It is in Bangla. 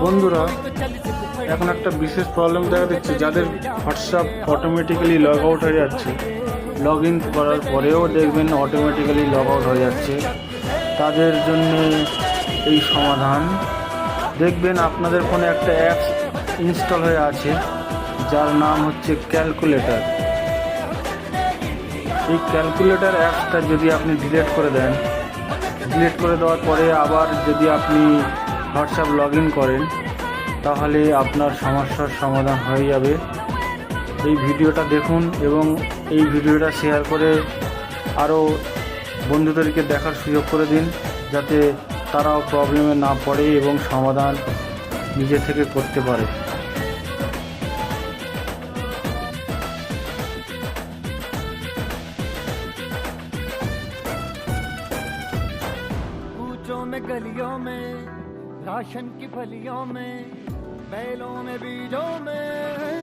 বন্ধুরা, এখন একটা বিশেষ প্রবলেম দেখা দিচ্ছে, যাদের হোয়াটসঅ্যাপ অটোমেটিক্যালি লগ আউট হয়ে যাচ্ছে, লগ ইন করার পরেও দেখবেন অটোমেটিক্যালি লগ আউট হয়ে যাচ্ছে, তাদের জন্য এই সমাধান। দেখবেন আপনাদের ফোনে একটা অ্যাপস ইনস্টল হয়ে আছে যার নাম হচ্ছে ক্যালকুলেটর। এই ক্যালকুলেটর অ্যাপসটা যদি আপনি ডিলিট করে দেন, ডিলিট করে দেওয়ার পরে আবার যদি আপনি হোয়াটসঅ্যাপ লগ ইন করেন, তাহলে আপনার সমস্যার সমাধান হয়ে যাবে। এই ভিডিওটা দেখুন এবং এই ভিডিওটা শেয়ার করে আরও বন্ধুদেরকে দেখার সুযোগ করে দিন, যাতে তারাও প্রবলেমে না পড়ে এবং সমাধান নিজে থেকে করতে পারে। में गलियों में राशन की फलियों में बैलों में बीजों में